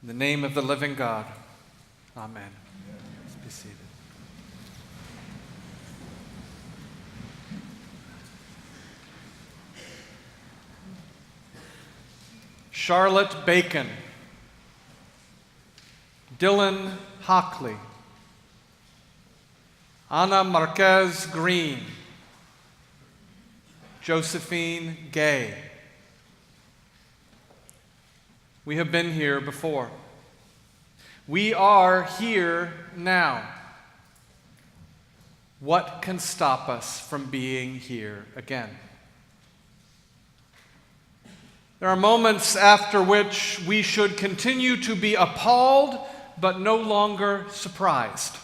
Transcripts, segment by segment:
In the name of the living God, amen. Let's be seated. Charlotte Bacon, Dylan Hockley, Ana Marquez Green, Josephine Gay. We have been here before. We are here now. What can stop us from being here again? There are moments after which we should continue to be appalled, but no longer surprised.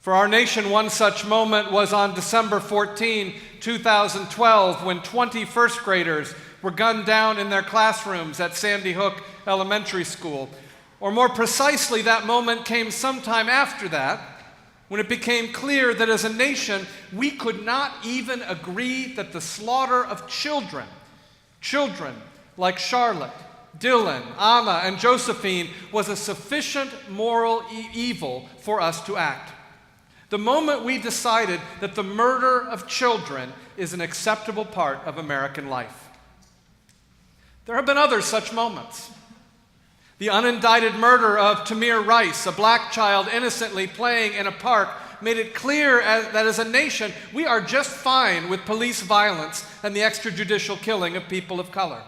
For our nation, one such moment was on December 14, 2012, when 20 first graders were gunned down in their classrooms at Sandy Hook Elementary School. Or more precisely, that moment came sometime after that, when it became clear that as a nation, we could not even agree that the slaughter of children like Charlotte, Dylan, Anna, and Josephine was a sufficient moral evil for us to act. The moment we decided that the murder of children is an acceptable part of American life. There have been other such moments. The unindicted murder of Tamir Rice, a black child innocently playing in a park, made it clear that as a nation, we are just fine with police violence and the extrajudicial killing of people of color.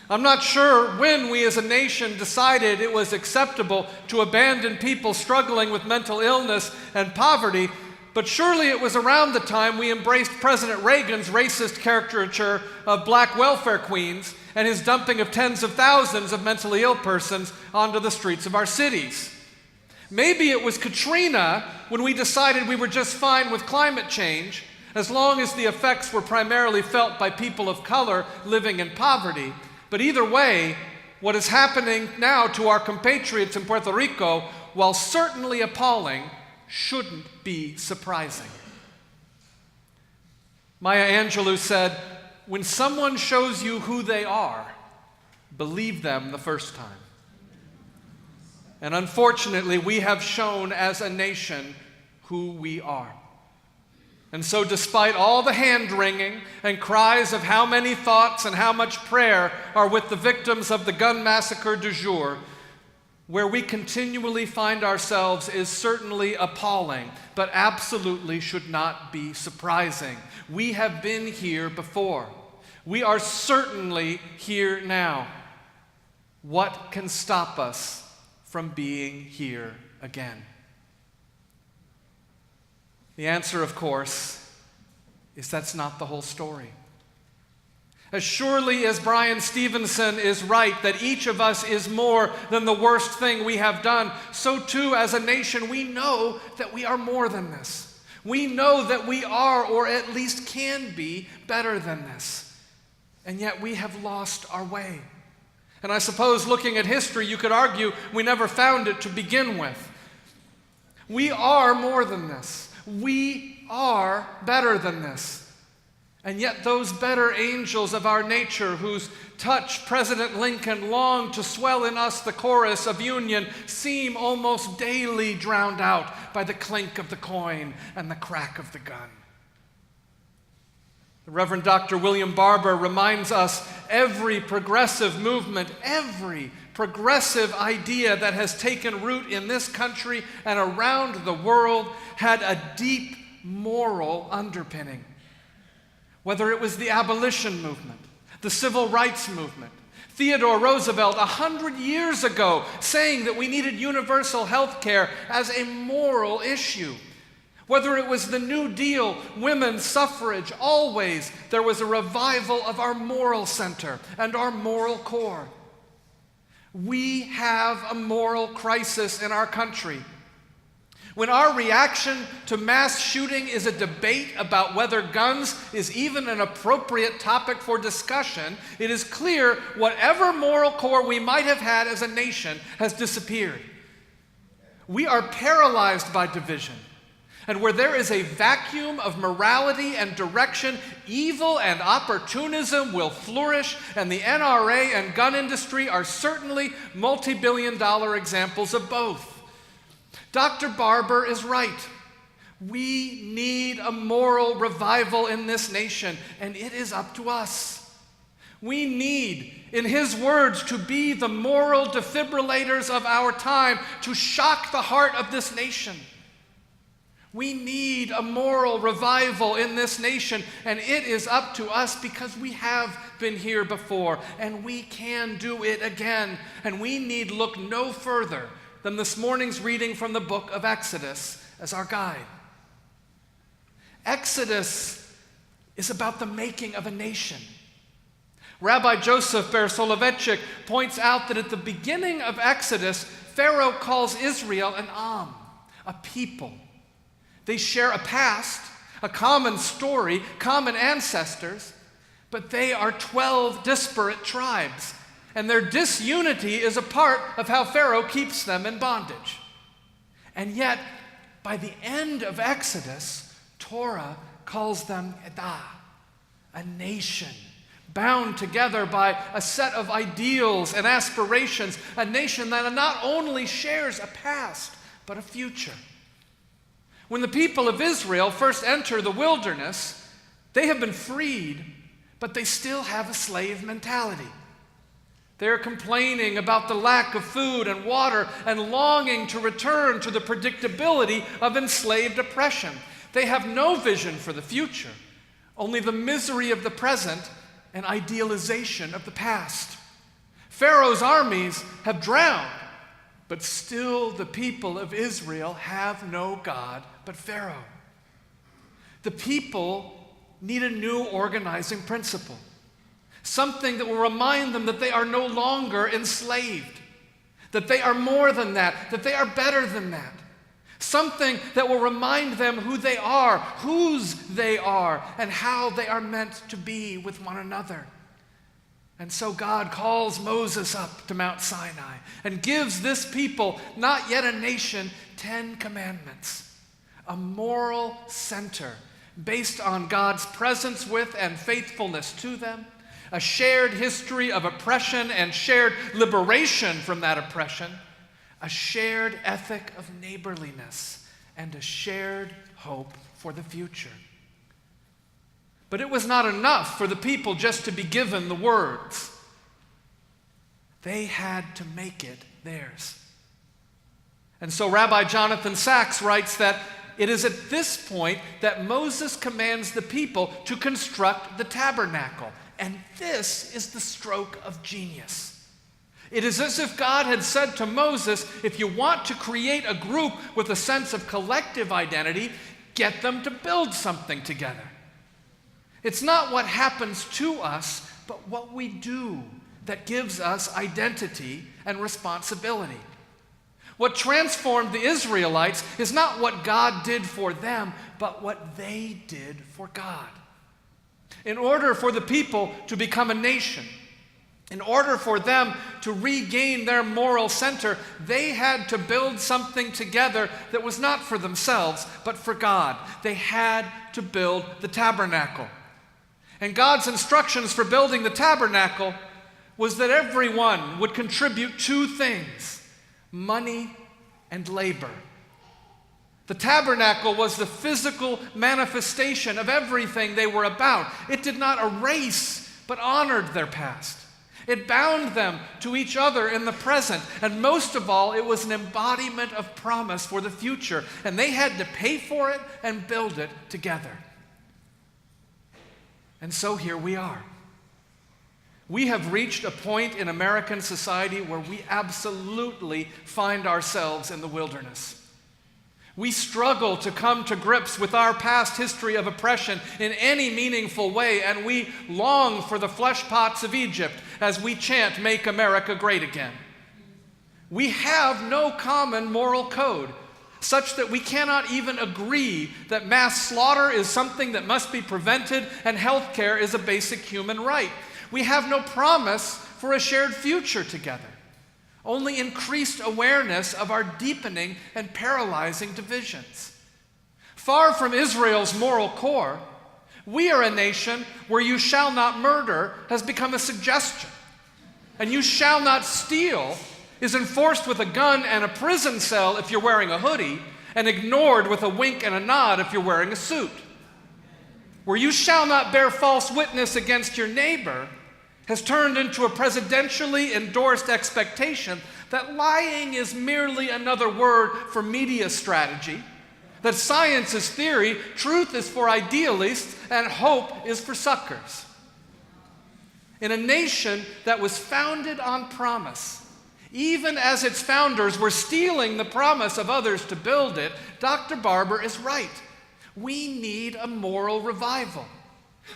I'm not sure when we as a nation decided it was acceptable to abandon people struggling with mental illness and poverty, but surely it was around the time we embraced President Reagan's racist caricature of black welfare queens and his dumping of tens of thousands of mentally ill persons onto the streets of our cities. Maybe it was Katrina when we decided we were just fine with climate change, as long as the effects were primarily felt by people of color living in poverty. But either way, what is happening now to our compatriots in Puerto Rico, while certainly appalling, shouldn't be surprising. Maya Angelou said, "When someone shows you who they are, believe them the first time." And unfortunately, we have shown as a nation who we are. And so despite all the hand-wringing and cries of how many thoughts and how much prayer are with the victims of the gun massacre du jour, where we continually find ourselves is certainly appalling, but absolutely should not be surprising. We have been here before. We are certainly here now. What can stop us from being here again? The answer, of course, is that's not the whole story. As surely as Brian Stevenson is right that each of us is more than the worst thing we have done, so too as a nation we know that we are more than this. We know that we are, or at least can be, better than this. And yet we have lost our way. And I suppose looking at history, you could argue we never found it to begin with. We are more than this. We are better than this. And yet those better angels of our nature whose touch President Lincoln longed to swell in us the chorus of union seem almost daily drowned out by the clink of the coin and the crack of the gun. The Reverend Dr. William Barber reminds us every progressive movement, every progressive idea that has taken root in this country and around the world had a deep moral underpinning. Whether it was the abolition movement, the civil rights movement, Theodore Roosevelt 100 years ago saying that we needed universal health care as a moral issue. Whether it was the New Deal, women's suffrage, always there was a revival of our moral center and our moral core. We have a moral crisis in our country. When our reaction to mass shooting is a debate about whether guns is even an appropriate topic for discussion, it is clear whatever moral core we might have had as a nation has disappeared. We are paralyzed by division. And where there is a vacuum of morality and direction, evil and opportunism will flourish, and the NRA and gun industry are certainly multi-billion-dollar examples of both. Dr. Barber is right. We need a moral revival in this nation, and it is up to us. We need, in his words, to be the moral defibrillators of our time, to shock the heart of this nation. We need a moral revival in this nation, and it is up to us because we have been here before, and we can do it again. And we need look no further than this morning's reading from the book of Exodus as our guide. Exodus is about the making of a nation. Rabbi Joseph Ber Soloveitchik points out that at the beginning of Exodus, Pharaoh calls Israel an Am, a people. They share a past, a common story, common ancestors, but they are 12 disparate tribes, and their disunity is a part of how Pharaoh keeps them in bondage. And yet, by the end of Exodus, Torah calls them Edah, a nation, bound together by a set of ideals and aspirations, a nation that not only shares a past, but a future. When the people of Israel first enter the wilderness, they have been freed, but they still have a slave mentality. They're complaining about the lack of food and water and longing to return to the predictability of enslaved oppression. They have no vision for the future, only the misery of the present and idealization of the past. Pharaoh's armies have drowned, but still the people of Israel have no God but Pharaoh. The people need a new organizing principle, something that will remind them that they are no longer enslaved, that they are more than that they are better than that. Something that will remind them who they are, whose they are, and how they are meant to be with one another. And so God calls Moses up to Mount Sinai and gives this people, not yet a nation, 10 commandments, a moral center based on God's presence with and faithfulness to them, a shared history of oppression and shared liberation from that oppression, a shared ethic of neighborliness, and a shared hope for the future. But it was not enough for the people just to be given the words. They had to make it theirs. And so Rabbi Jonathan Sacks writes that it is at this point that Moses commands the people to construct the tabernacle. And this is the stroke of genius. It is as if God had said to Moses, if you want to create a group with a sense of collective identity, get them to build something together. It's not what happens to us, but what we do that gives us identity and responsibility. What transformed the Israelites is not what God did for them, but what they did for God. In order for the people to become a nation, in order for them to regain their moral center, they had to build something together that was not for themselves, but for God. They had to build the tabernacle. And God's instructions for building the tabernacle was that everyone would contribute 2 things: money and labor. The tabernacle was the physical manifestation of everything they were about. It did not erase, but honored their past. It bound them to each other in the present, and most of all, it was an embodiment of promise for the future, and they had to pay for it and build it together. And so here we are. We have reached a point in American society where we absolutely find ourselves in the wilderness. We struggle to come to grips with our past history of oppression in any meaningful way, and we long for the flesh pots of Egypt as we chant, "Make America Great Again." We have no common moral code, such that we cannot even agree that mass slaughter is something that must be prevented and health care is a basic human right. We have no promise for a shared future together, only increased awareness of our deepening and paralyzing divisions. Far from Israel's moral core, we are a nation where you shall not murder has become a suggestion. And you shall not steal is enforced with a gun and a prison cell if you're wearing a hoodie, and ignored with a wink and a nod if you're wearing a suit. Where you shall not bear false witness against your neighbor has turned into a presidentially endorsed expectation that lying is merely another word for media strategy, that science is theory, truth is for idealists, and hope is for suckers. In a nation that was founded on promise, even as its founders were stealing the promise of others to build it, Dr. Barber is right. We need a moral revival.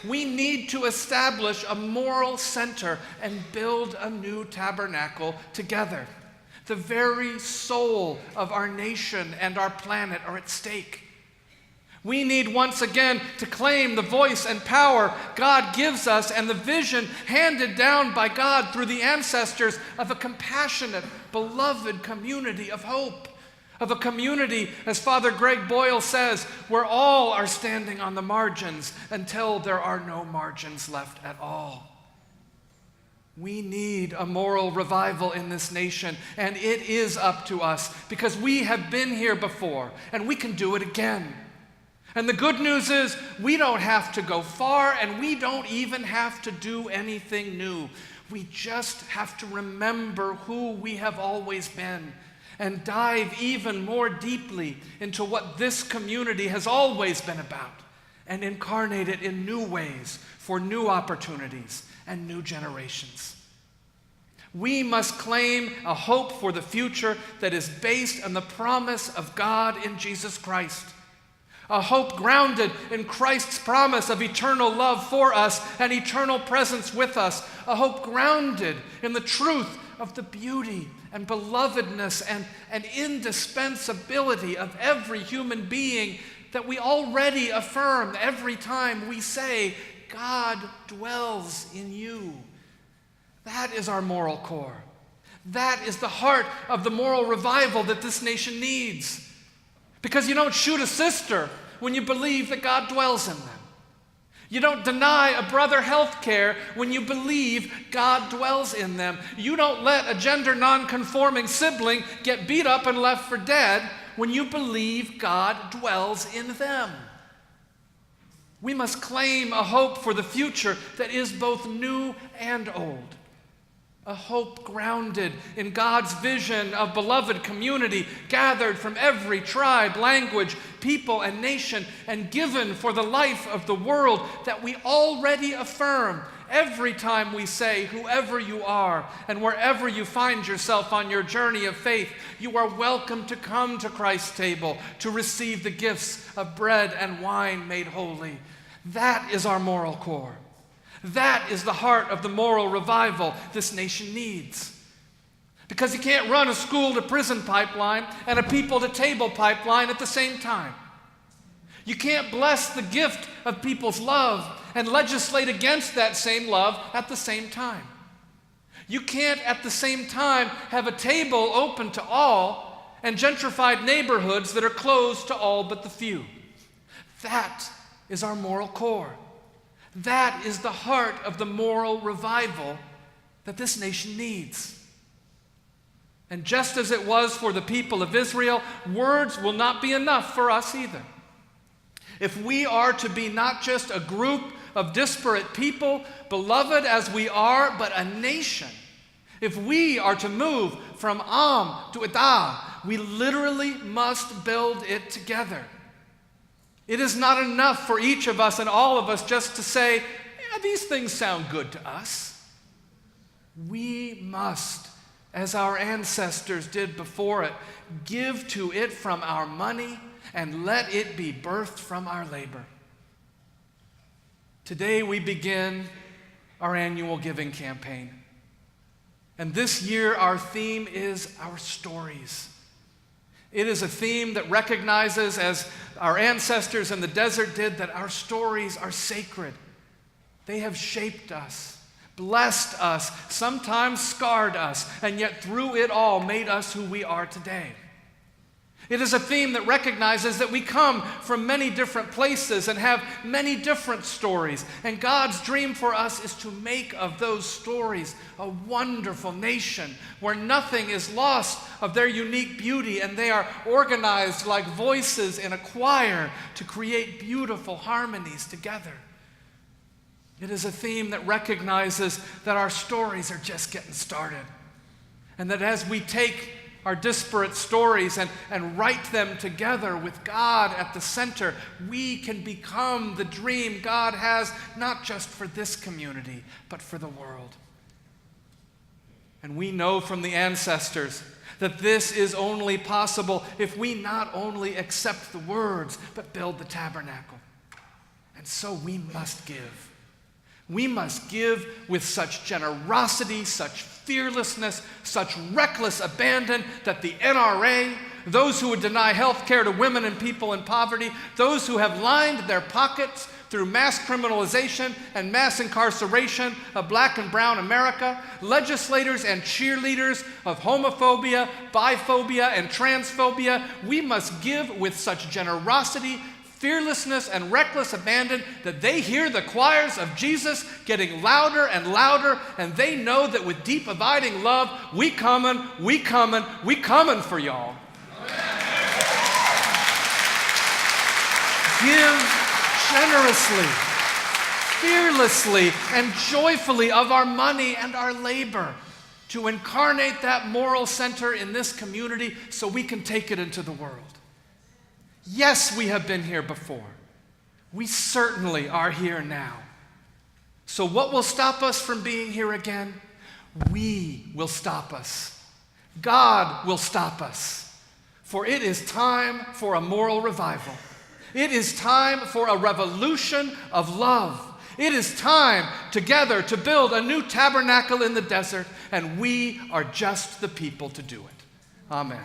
We need to establish a moral center and build a new tabernacle together. The very soul of our nation and our planet are at stake. We need once again to claim the voice and power God gives us and the vision handed down by God through the ancestors of a compassionate, beloved community of hope. Of a community, as Father Greg Boyle says, where all are standing on the margins until there are no margins left at all. We need a moral revival in this nation, and it is up to us because we have been here before and we can do it again. And the good news is we don't have to go far and we don't even have to do anything new. We just have to remember who we have always been and dive even more deeply into what this community has always been about and incarnate it in new ways for new opportunities and new generations. We must claim a hope for the future that is based on the promise of God in Jesus Christ. A hope grounded in Christ's promise of eternal love for us and eternal presence with us. A hope grounded in the truth of the beauty and belovedness and indispensability of every human being that we already affirm every time we say, God dwells in you. That is our moral core. That is the heart of the moral revival that this nation needs. Because you don't shoot a sister when you believe that God dwells in them. You don't deny a brother health care when you believe God dwells in them. You don't let a gender non-conforming sibling get beat up and left for dead when you believe God dwells in them. We must claim a hope for the future that is both new and old. A hope grounded in God's vision of beloved community gathered from every tribe, language, people, and nation, and given for the life of the world that we already affirm every time we say, whoever you are and wherever you find yourself on your journey of faith, you are welcome to come to Christ's table to receive the gifts of bread and wine made holy. That is our moral core. That is the heart of the moral revival this nation needs. Because you can't run a school-to-prison pipeline and a people-to-table pipeline at the same time. You can't bless the gift of people's love and legislate against that same love at the same time. You can't at the same time have a table open to all and gentrified neighborhoods that are closed to all but the few. That is our moral core. That is the heart of the moral revival that this nation needs. And just as it was for the people of Israel, words will not be enough for us either. If we are to be not just a group of disparate people, beloved as we are, but a nation, if we are to move from Am to Edah, we literally must build it together. It is not enough for each of us and all of us just to say, yeah, these things sound good to us. We must, as our ancestors did before it, give to it from our money and let it be birthed from our labor. Today we begin our annual giving campaign. And this year our theme is our stories. It is a theme that recognizes, as our ancestors in the desert did, that our stories are sacred. They have shaped us, blessed us, sometimes scarred us, and yet through it all made us who we are today. It is a theme that recognizes that we come from many different places and have many different stories. And God's dream for us is to make of those stories a wonderful nation where nothing is lost of their unique beauty, and they are organized like voices in a choir to create beautiful harmonies together. It is a theme that recognizes that our stories are just getting started, and that as we take our disparate stories and write them together with God at the center, we can become the dream God has, not just for this community, but for the world. And we know from the ancestors that this is only possible if we not only accept the words, but build the tabernacle. And so we must give. We must give with such generosity, such fearlessness, such reckless abandon that the NRA, those who would deny health care to women and people in poverty, those who have lined their pockets through mass criminalization and mass incarceration of black and brown America, legislators and cheerleaders of homophobia, biphobia, and transphobia, we must give with such generosity, fearlessness, and reckless abandon that they hear the choirs of Jesus getting louder and louder, and they know that with deep abiding love, we coming for y'all. Give generously, fearlessly, and joyfully of our money and our labor to incarnate that moral center in this community so we can take it into the world. Yes, we have been here before. We certainly are here now. So what will stop us from being here again? We will stop us. God will stop us. For it is time for a moral revival. It is time for a revolution of love. It is time together to build a new tabernacle in the desert, and we are just the people to do it. Amen.